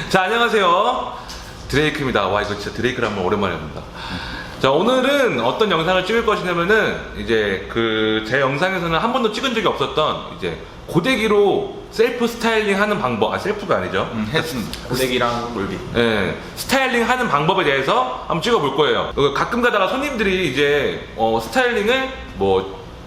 자, 안녕하세요. 드레이크입니다. 와, 이거 진짜 드레이크를 한번 오랜만에 합니다. 자, 오늘은 어떤 영상을 찍을 것이냐면은, 이제 제 영상에서는 한 번도 찍은 적이 없었던, 이제 고데기로 셀프 스타일링 하는 방법, 셀프가 아니죠. 고데기랑 몰비. 네, 스타일링 하는 방법에 대해서 한번 찍어볼 거예요. 가끔 가다가 손님들이 이제, 스타일링을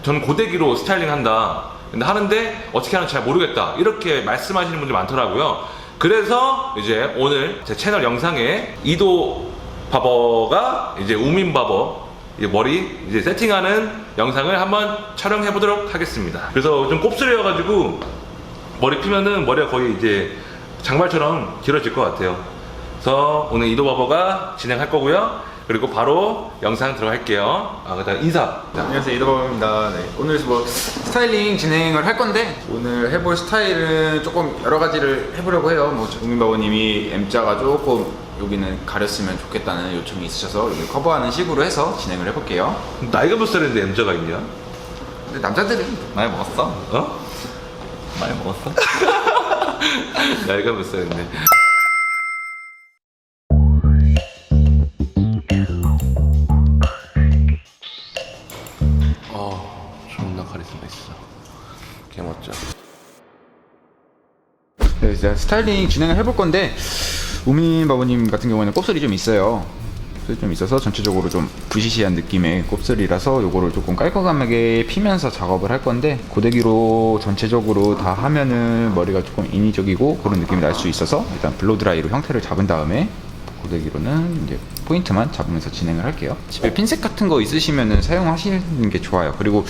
저는 고데기로 스타일링 한다. 근데 하는데 어떻게 하는지 잘 모르겠다. 이렇게 말씀하시는 분들이 많더라고요. 그래서 이제 오늘 제 채널 영상에 이도 바버가 이제 우민 바버 머리 이제 세팅하는 영상을 한번 촬영해 보도록 하겠습니다. 그래서 좀 곱슬이어가지고 머리 피면은 머리가 거의 이제 장발처럼 길어질 것 같아요. 그래서 오늘 이도 바버가 진행할 거고요. 그리고 바로 영상 들어갈게요. 그다음 인사. 안녕하세요, 이도범입니다. 네, 오늘 스타일링 진행을 할 건데, 오늘 해볼 스타일은 조금 여러 가지를 해보려고 해요. 우민바보님이 M자가 조금 여기는 가렸으면 좋겠다는 요청이 있으셔서 여기 커버하는 식으로 해서 진행을 해볼게요. 나이가 몇 살인데 M자가 있냐? 근데 남자들은 많이 먹었어? 어? 많이 먹었어? 나이가 몇 살인데? 존나 카리스마 있어. 개멋져. 네, 이제 스타일링 진행을 해볼 건데, 우민바보님 같은 경우에는 곱슬이 좀 있어요. 곱슬이 좀 있어서 전체적으로 좀 부시시한 느낌의 곱슬이라서 요거를 조금 깔끔하게 피면서 작업을 할 건데, 고데기로 전체적으로 다 하면은 머리가 조금 인위적이고 그런 느낌이 날 수 있어서 일단 블로드라이로 형태를 잡은 다음에 고데기로는 이제 포인트만 잡으면서 진행을 할게요. 집에 핀셋 같은 거 있으시면은 사용하시는 게 좋아요. 그리고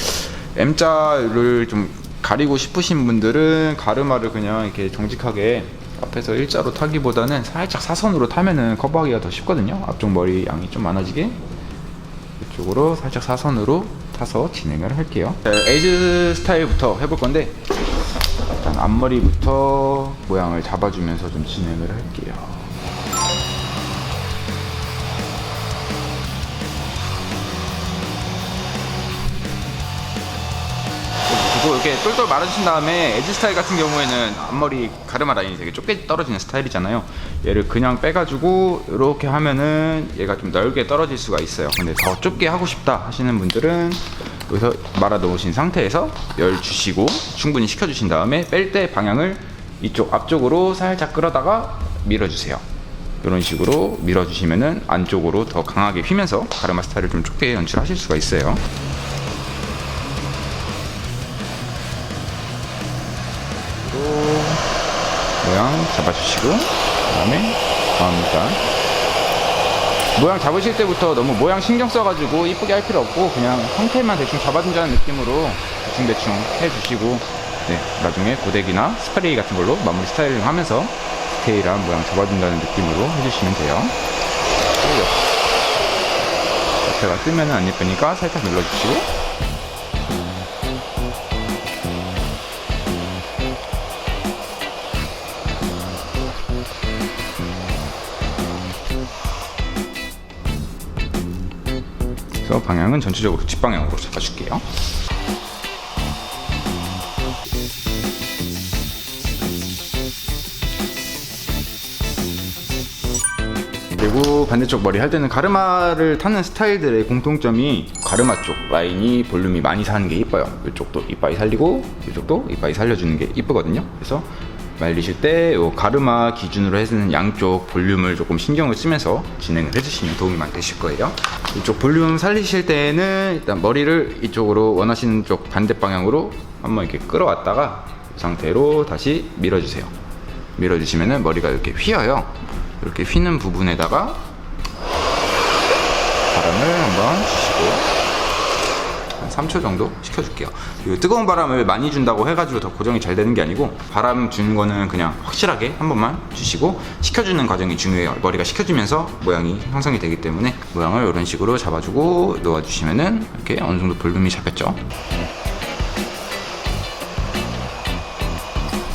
M자를 좀 가리고 싶으신 분들은 가르마를 그냥 이렇게 정직하게 앞에서 일자로 타기보다는 살짝 사선으로 타면은 커버하기가 더 쉽거든요. 앞쪽 머리 양이 좀 많아지게 이쪽으로 살짝 사선으로 타서 진행을 할게요. 에이즈 스타일부터 해볼 건데, 일단 앞머리부터 모양을 잡아주면서 좀 진행을 할게요. 이렇게 똘똘 말아주신 다음에 에지 스타일 같은 경우에는 앞머리 가르마 라인이 되게 좁게 떨어지는 스타일이잖아요. 얘를 그냥 빼가지고 이렇게 하면은 얘가 좀 넓게 떨어질 수가 있어요. 근데 더 좁게 하고 싶다 하시는 분들은 여기서 말아 놓으신 상태에서 열 주시고 충분히 식혀주신 다음에 뺄 때 방향을 이쪽 앞쪽으로 살짝 끌어다가 밀어주세요. 이런 식으로 밀어주시면은 안쪽으로 더 강하게 휘면서 가르마 스타일을 좀 좁게 연출하실 수가 있어요. 모양 잡아주시고, 그 다음에 다음입니다. 모양 잡으실 때부터 너무 모양 신경 써가지고 이쁘게 할 필요 없고 그냥 형태만 대충 잡아준다는 느낌으로 대충 해주시고, 네, 나중에 고데기나 스프레이 같은 걸로 마무리 스타일링 하면서 디테일한 모양 잡아준다는 느낌으로 해주시면 돼요. 옆에가 뜨면 안 예쁘니까 살짝 눌러주시고, 방향은 전체적으로 뒷방향으로 잡아줄게요. 그리고 반대쪽 머리 할 때는 가르마를 타는 스타일들의 공통점이 가르마 쪽 라인이 볼륨이 많이 사는 게 이뻐요. 이쪽도 이빨이 살리고 이쪽도 이빨이 살려주는 게 이쁘거든요. 그래서 말리실 때 요 가르마 기준으로 해서는 양쪽 볼륨을 조금 신경을 쓰면서 진행을 해주시면 도움이 많이 되실 거예요. 이쪽 볼륨 살리실 때는 일단 머리를 이쪽으로 원하시는 쪽 반대 방향으로 한번 이렇게 끌어왔다가 이 상태로 다시 밀어주세요. 밀어주시면은 머리가 이렇게 휘어요. 이렇게 휘는 부분에다가 바람을 한번 주시고 한 3초 정도 식혀줄게요. 뜨거운 바람을 많이 준다고 해가지고 더 고정이 잘 되는 게 아니고, 바람 주는 거는 그냥 확실하게 한 번만 주시고 식혀주는 과정이 중요해요. 머리가 식혀지면서 모양이 형성이 되기 때문에 모양을 이런 식으로 잡아주고 놓아주시면은 이렇게 어느 정도 볼륨이 잡혔죠.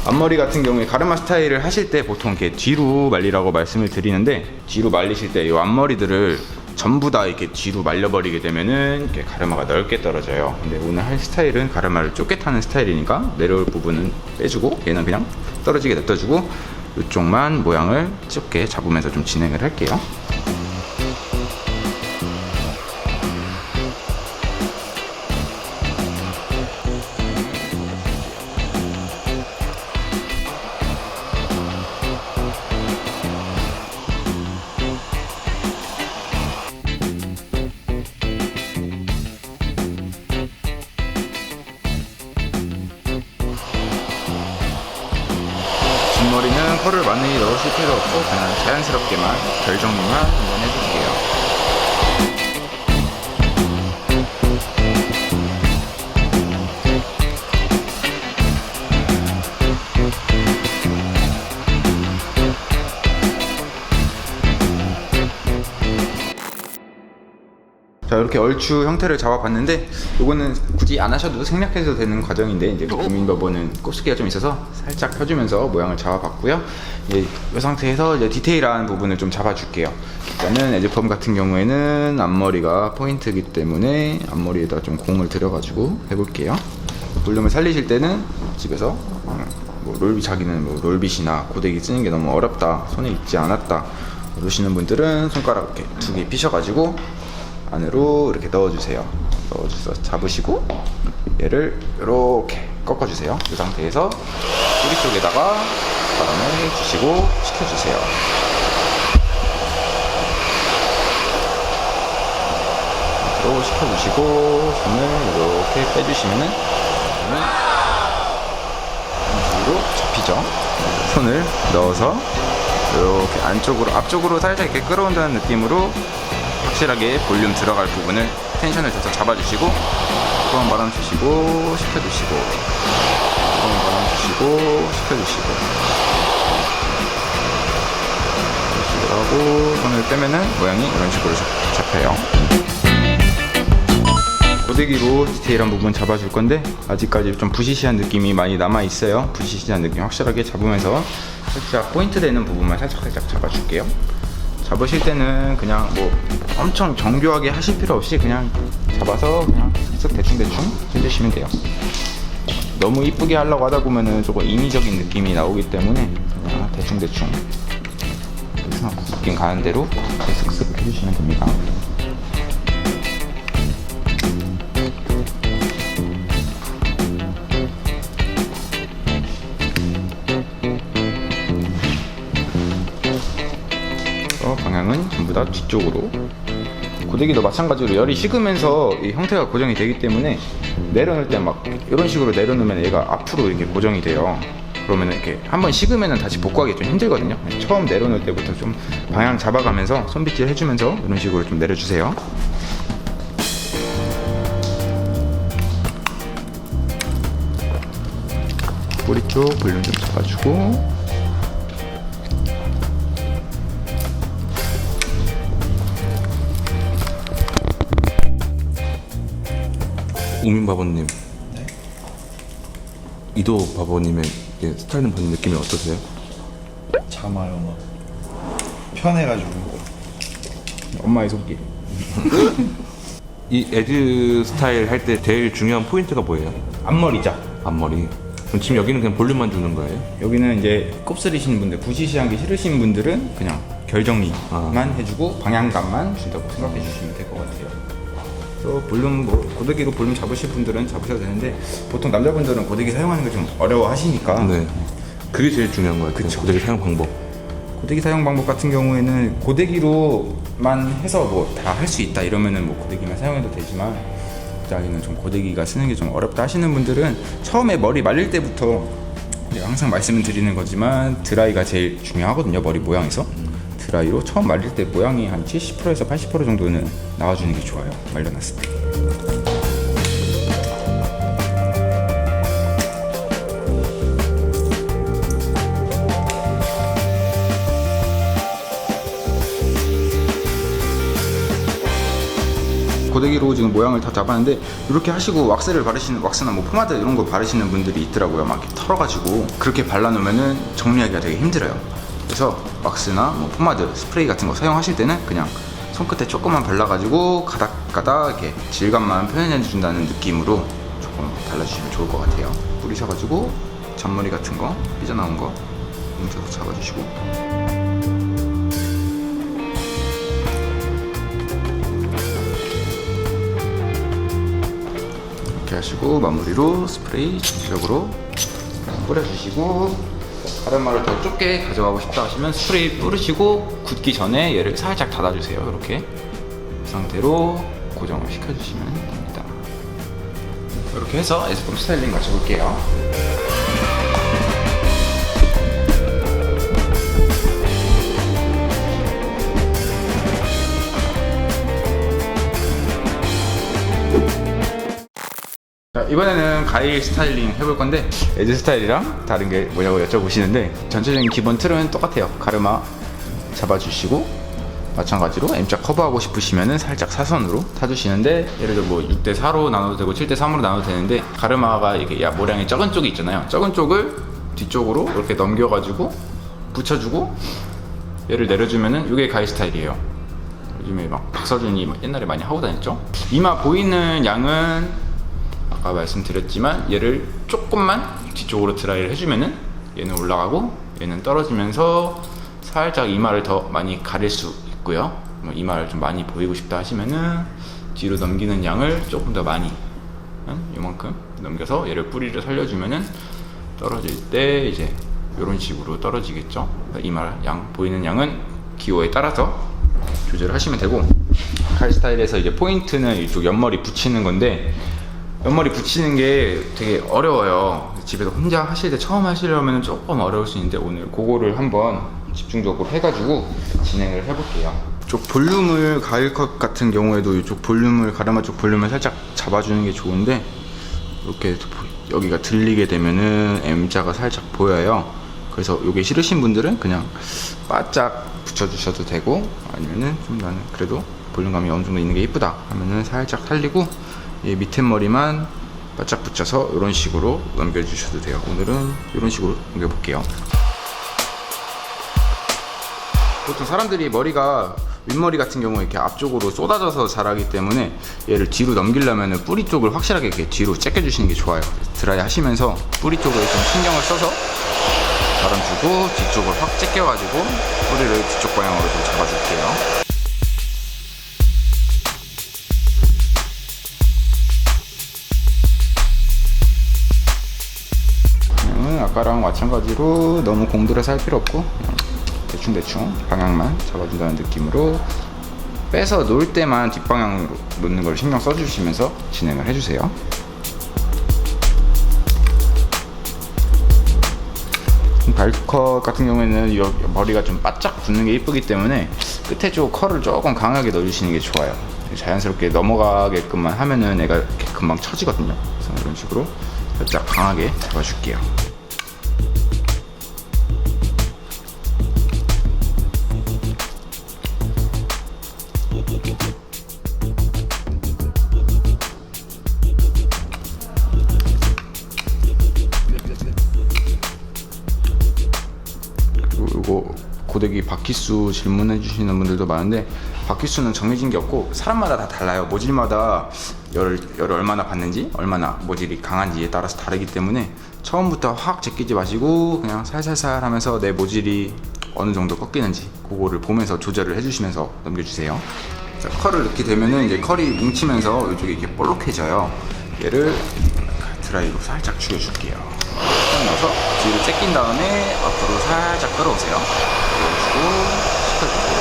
앞머리 같은 경우에 가르마 스타일을 하실 때 보통 이렇게 뒤로 말리라고 말씀을 드리는데, 뒤로 말리실 때 이 앞머리들을 전부 다 이렇게 뒤로 말려버리게 되면은 이렇게 가르마가 넓게 떨어져요. 근데 오늘 할 스타일은 가르마를 좁게 타는 스타일이니까 내려올 부분은 빼주고 얘는 그냥 떨어지게 냅둬주고 이쪽만 모양을 쉽게 잡으면서 좀 진행을 할게요. 뒷머리는 컬을 많이 넣으실 필요 없고 그냥 자연스럽게만 결 정리만 한번 해줄게요. 자, 이렇게 얼추 형태를 잡아봤는데 이거는 굳이 안 하셔도 생략해도 되는 과정인데 이제 고민버버는 곱슬기가 좀 있어서 살짝 펴주면서 모양을 잡아봤고요. 이제 이 상태에서 이제 디테일한 부분을 좀 잡아줄게요. 일단은 에즈펌 같은 경우에는 앞머리가 포인트이기 때문에 앞머리에다 좀 공을 들여가지고 해볼게요. 볼륨을 살리실 때는 집에서 뭐 롤빗, 자기는 뭐 롤빗이나 고데기 쓰는 게 너무 어렵다, 손에 익지 않았다 그러시는 분들은 손가락 이렇게 2개 피셔가지고 안으로 이렇게 넣어주세요. 넣어줘서 잡으시고 얘를 이렇게 꺾어주세요. 이 상태에서 뿌리 쪽에다가 바람을 주시고 식혀주세요. 또 식혀주시고 손을 이렇게 빼주시면은 안쪽으로 잡히죠. 손을 넣어서 이렇게 안쪽으로, 앞쪽으로 살짝 이렇게 끌어온다는 느낌으로 확실하게 볼륨 들어갈 부분을 텐션을 줘서 잡아주시고 뜨거운 바람 주시고 식혀주시고 뜨거운 바람 주시고 식혀주시고 이런 식으로 하고 손을 빼면은 모양이 이런 식으로 잡혀요. 고데기로 디테일한 부분 잡아줄 건데 아직까지 좀 부시시한 느낌이 많이 남아있어요. 부시시한 느낌 확실하게 잡으면서 살짝 포인트 되는 부분만 살짝 잡아줄게요. 잡으실 때는 그냥 뭐 엄청 정교하게 하실 필요 없이 그냥 잡아서 그냥 쓱 대충대충 해주시면 돼요. 너무 이쁘게 하려고 하다 보면은 조금 인위적인 느낌이 나오기 때문에 그냥 대충대충 느낌 가는 대로 쓱쓱 해주시면 됩니다. 방향은 전부 다 뒤쪽으로. 고데기도 마찬가지로 열이 식으면서 이 형태가 고정이 되기 때문에 내려놓을 때 막 이런 식으로 내려놓으면 얘가 앞으로 이렇게 고정이 돼요. 그러면 이렇게 한번 식으면 다시 복구하기 좀 힘들거든요. 처음 내려놓을 때부터 좀 방향 잡아가면서 손빗질 해주면서 이런 식으로 좀 내려주세요. 뿌리 쪽 볼륨 좀 잡아주고 우민바보님, 네? 이도 바보님의 스타일링 받는 느낌이 어떠세요? 참아요 막 편해가지고. 엄마의 손길. 이 에드 스타일 할 때 제일 중요한 포인트가 뭐예요? 앞머리죠. 앞머리. 그럼 지금 여기는 그냥 볼륨만 주는 거예요? 여기는 이제 곱슬이신 분들, 부시시한 게 싫으신 분들은 그냥 결정리만 해주고 방향감만 준다고 생각해 주시면 될 것 같아요. 또 볼륨, 뭐 고데기로 볼륨 잡으실 분들은 잡으셔도 되는데 보통 남자분들은 고데기 사용하는 걸 좀 어려워하시니까. 네. 그게 제일 중요한 거예요. 그쵸. 고데기 사용 방법. 고데기 사용 방법 같은 경우에는 고데기로만 해서 뭐 다 할 수 있다 이러면은 뭐 고데기만 사용해도 되지만 자기는 좀 고데기가 쓰는 게 좀 어렵다 하시는 분들은 처음에 머리 말릴 때부터 항상 말씀을 드리는 거지만 드라이가 제일 중요하거든요. 머리 모양에서 드라이로 처음 말릴 때 모양이 한 70%에서 80% 정도는 나와주는 게 좋아요. 말려놨을 때. 고데기로 지금 모양을 다 잡았는데 이렇게 하시고 왁스를 바르시는, 왁스나 뭐 포마드 이런 거 바르시는 분들이 있더라고요. 막 이렇게 털어가지고 그렇게 발라놓으면은 정리하기가 되게 힘들어요. 그래서 왁스나 뭐 포마드, 스프레이 같은 거 사용하실 때는 그냥 손끝에 조금만 발라가지고 가닥가닥 이렇게 질감만 표현해준다는 느낌으로 조금 발라주시면 좋을 것 같아요. 뿌리셔가지고 잔머리 같은 거, 삐져나온 거 뭉쳐서 잡아주시고 이렇게 하시고 마무리로 스프레이 전체적으로 뿌려주시고 가르마를 더 좁게 가져가고 싶다 하시면 스프레이 뿌리시고 굳기 전에 얘를 살짝 닫아주세요. 이렇게 이 상태로 고정을 시켜주시면 됩니다. 이렇게 해서 에스쁘 스타일링 맞춰볼게요. 자, 이번에는 가일 스타일링 해볼 건데 에드 스타일이랑 다른 게 뭐냐고 여쭤보시는데 전체적인 기본 틀은 똑같아요. 가르마 잡아주시고 마찬가지로 M자 커버하고 싶으시면은 살짝 사선으로 타주시는데 예를 들어 뭐 6대4로 나눠도 되고 7대3으로 나눠도 되는데 가르마가 이게 모량이 적은 쪽이 있잖아요. 적은 쪽을 뒤쪽으로 이렇게 넘겨가지고 붙여주고 얘를 내려주면은 이게 가일 스타일이에요. 요즘에 막 박서준이 옛날에 많이 하고 다녔죠. 이마 보이는 양은 아까 말씀드렸지만 얘를 조금만 뒤쪽으로 드라이를 해주면은 얘는 올라가고 얘는 떨어지면서 살짝 이마를 더 많이 가릴 수 있고요. 뭐 이마를 좀 많이 보이고 싶다 하시면은 뒤로 넘기는 양을 조금 더 많이 요만큼 넘겨서 얘를 뿌리를 살려주면은 떨어질 때 이제 이런 식으로 떨어지겠죠. 이마 양 보이는 양은 기호에 따라서 조절을 하시면 되고 칼 스타일에서 이제 포인트는 이쪽 옆머리 붙이는 건데 옆머리 붙이는 게 되게 어려워요. 집에서 혼자 하실 때 처음 하시려면 조금 어려울 수 있는데 오늘 그거를 한번 집중적으로 해가지고 진행을 해볼게요. 이쪽 볼륨을 가일 컷 같은 경우에도 이쪽 볼륨을 가르마 쪽 볼륨을 살짝 잡아주는 게 좋은데 이렇게 여기가 들리게 되면은 M자가 살짝 보여요. 그래서 이게 싫으신 분들은 그냥 바짝 붙여주셔도 되고 아니면은 좀 나는 그래도 볼륨감이 어느 정도 있는 게 이쁘다 하면은 살짝 살리고 이 밑에 머리만 바짝 붙여서 이런 식으로 넘겨주셔도 돼요. 오늘은 이런 식으로 넘겨볼게요. 보통 사람들이 머리가 윗머리 같은 경우에 이렇게 앞쪽으로 쏟아져서 자라기 때문에 얘를 뒤로 넘기려면 뿌리 쪽을 확실하게 이렇게 뒤로 제껴주시는 게 좋아요. 드라이 하시면서 뿌리 쪽을 좀 신경을 써서 바람 주고 뒤쪽을 확 제껴가지고 뿌리를 뒤쪽 방향으로 좀 잡아줄게요. 아까랑 마찬가지로 너무 공들여서 할 필요 없고 대충 방향만 잡아준다는 느낌으로 빼서 놓을 때만 뒷방향으로 놓는 걸 신경 써주시면서 진행을 해주세요. 발컷 같은 경우에는 머리가 좀 바짝 붙는 게 이쁘기 때문에 끝에 쪽 컬을 조금 강하게 넣어주시는 게 좋아요. 자연스럽게 넘어가게끔만 하면은 애가 이렇게 금방 처지거든요. 그래서 이런 식으로 살짝 강하게 잡아줄게요. 그리고 고데기 바퀴수 질문해 주시는 분들도 많은데 바퀴수는 정해진 게 없고 사람마다 다 달라요. 모질마다 열을 얼마나 받는지 얼마나 모질이 강한지에 따라서 다르기 때문에 처음부터 확 제끼지 마시고 그냥 살살살 하면서 내 모질이 어느 정도 꺾이는지 그거를 보면서 조절을 해주시면서 넘겨주세요. 자, 컬을 넣게 되면은 이제 컬이 뭉치면서 이쪽이 이렇게 볼록해져요. 얘를 드라이로 살짝 죽여줄게요. 딱 넣어서 뒤로 제낀 다음에 앞으로 살짝 끌어오세요. 끌어주고 시켜주고.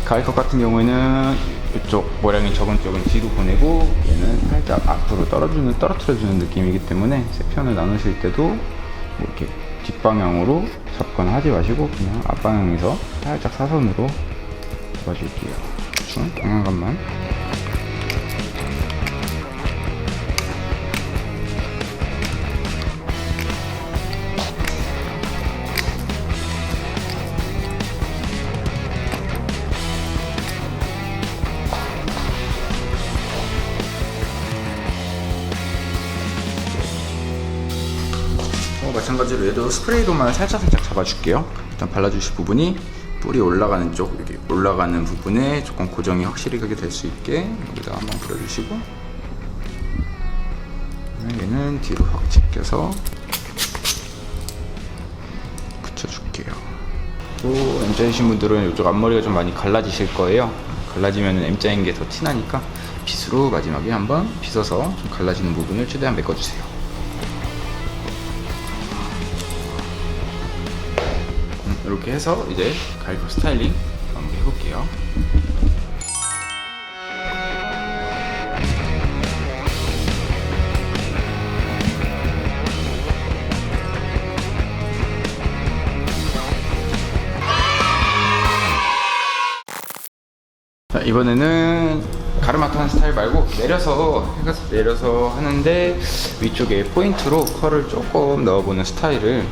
가위컷 같은 경우에는 이쪽 모량이 적은 쪽은 뒤로 보내고 얘는 살짝 앞으로 떨어뜨려주는 느낌이기 때문에 세 편을 나누실 때도 뭐 이렇게 뒷방향으로 잡거나 하지 마시고 그냥 앞방향에서 살짝 사선으로 잡아줄게요. 대충 방향감만. 마찬가지로 얘도 스프레이로만 살짝 잡아줄게요. 일단 발라주실 부분이 뿔이 올라가는 쪽, 이렇게 올라가는 부분에 조금 고정이 확실히 하게 될 수 있게 여기다 한번 그려주시고, 얘는 뒤로 확 제껴서 붙여줄게요. 또 M자이신 분들은 이쪽 앞머리가 좀 많이 갈라지실 거예요. 갈라지면 M자인 게 더 티나니까 빗으로 마지막에 한번 빗어서 좀 갈라지는 부분을 최대한 메꿔주세요. 이렇게 해서 이제 갈고 스타일링 한번 해볼게요. 자, 이번에는 가르마타는 스타일 말고 내려서 하는데 위쪽에 포인트로 컬을 조금 넣어보는 스타일을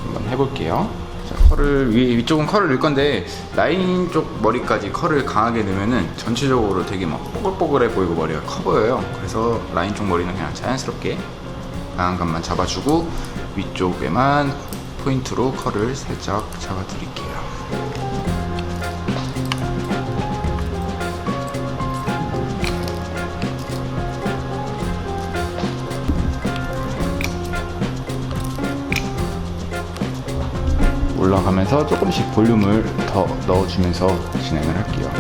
한번 해볼게요. 자, 위쪽은 컬을 넣을 건데 라인 쪽 머리까지 컬을 강하게 넣으면은 전체적으로 되게 막 뽀글뽀글해 보이고 머리가 커 보여요. 그래서 라인 쪽 머리는 그냥 자연스럽게 강한 감만 잡아주고 위쪽에만 포인트로 컬을 살짝 잡아드릴게요. 올라가면서 조금씩 볼륨을 더 넣어주면서 진행을 할게요.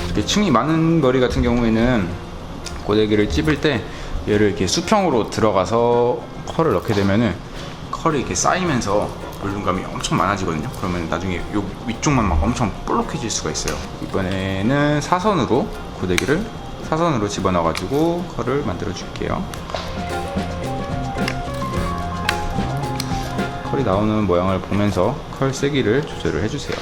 이렇게 층이 많은 머리 같은 경우에는 고데기를 찝을 때 얘를 이렇게 수평으로 들어가서 컬을 넣게 되면은 컬이 이렇게 쌓이면서 볼륨감이 엄청 많아지거든요. 그러면 나중에 요 위쪽만 막 엄청 볼록해질 수가 있어요. 이번에는 사선으로 고데기를 사선으로 집어넣어가지고 컬을 만들어 줄게요. 컬이 나오는 모양을 보면서 컬 세기를 조절을 해주세요.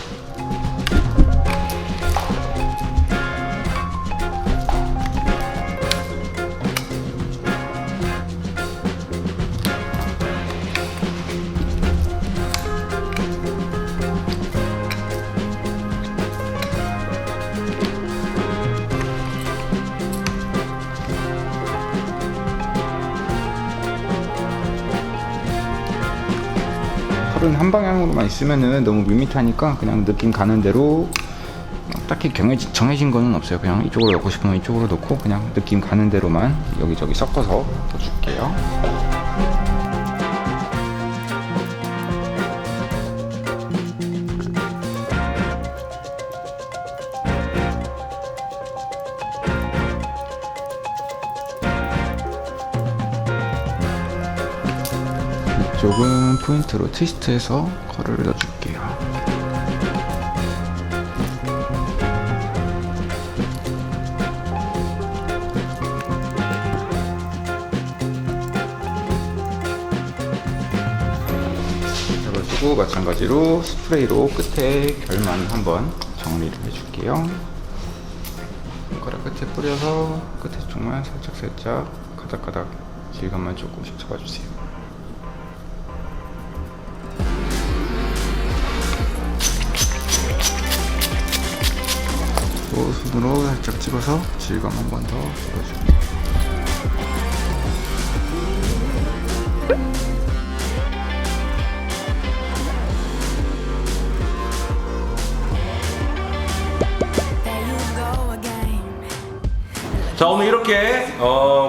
컬은 한 방향으로만 있으면은 너무 밋밋하니까 그냥 느낌 가는 대로 딱히 정해진 거는 없어요. 그냥 이쪽으로 넣고 싶으면 이쪽으로 넣고 그냥 느낌 가는 대로만 여기저기 섞어서 넣어줄게요. 이쪽은 포인트로 트위스트해서 컬을 넣어줄게요. 그리고 마찬가지로 스프레이로 끝에 결만 한번 정리를 해줄게요. 손가락 끝에 뿌려서 끝에 쪽만 살짝 가닥가닥 질감만 조금씩 잡아주세요. 손으로 살짝 찍어서 질감 한 번 더 잡아줄게요. 자, 오늘 이렇게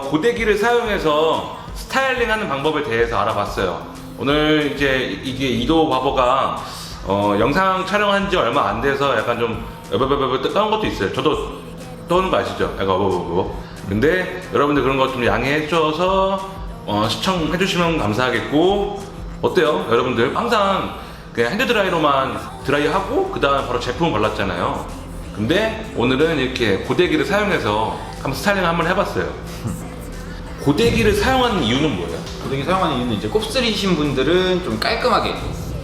고데기를 사용해서 스타일링하는 방법에 대해서 알아봤어요. 오늘 이제 이게 이도 바버가 영상 촬영한 지 얼마 안 돼서 약간 좀 떠는 것도 있어요. 저도 떠는 거 아시죠? 약간 근데 여러분들 그런 거 좀 양해해 주셔서 시청해 주시면 감사하겠고, 어때요? 여러분들 항상 그냥 핸드드라이로만 드라이하고 그 다음에 바로 제품을 발랐잖아요. 근데 오늘은 이렇게 고데기를 사용해서 한번 스타일링을 한번 해봤어요. 고데기를 사용하는 이유는 뭐예요? 고데기 사용하는 이유는 이제 곱슬이신 분들은 좀 깔끔하게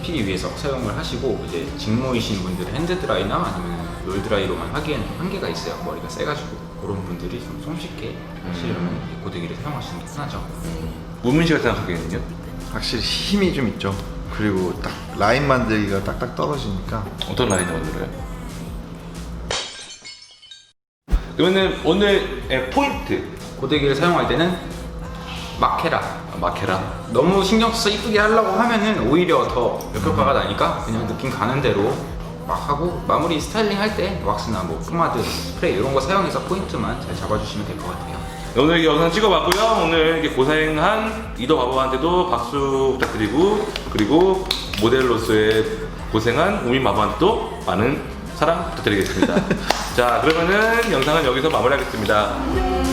피기 위해서 사용을 하시고, 이제 직모이신 분들은 핸드드라이나 아니면 롤드라이로만 하기에는 좀 한계가 있어요. 머리가 세가지고. 그런 분들이 좀 손쉽게 하시려면 이 고데기를 사용하시는 게 편하죠. 우민 씨가 생각하기에는요? 확실히 힘이 좀 있죠. 그리고 딱 라인 만들기가 딱딱 떨어지니까. 어떤 라인을 만들어요? 그러면은 오늘의 포인트, 고데기를 사용할 때는 마케라. 마케라. 너무 신경 써서 이쁘게 하려고 하면은 오히려 더 역효과가 나니까 그냥 느낌 가는 대로 막 하고 마무리 스타일링 할 때 왁스나 뭐 포마드, 스프레이 이런 거 사용해서 포인트만 잘 잡아주시면 될 것 같아요. 오늘 이 영상 찍어봤고요. 오늘 이렇게 고생한 이도 바보한테도 박수 부탁드리고, 그리고 모델로서의 고생한 우민 바보한테도 많은 사랑 부탁드리겠습니다. 자, 그러면은 영상은 여기서 마무리하겠습니다.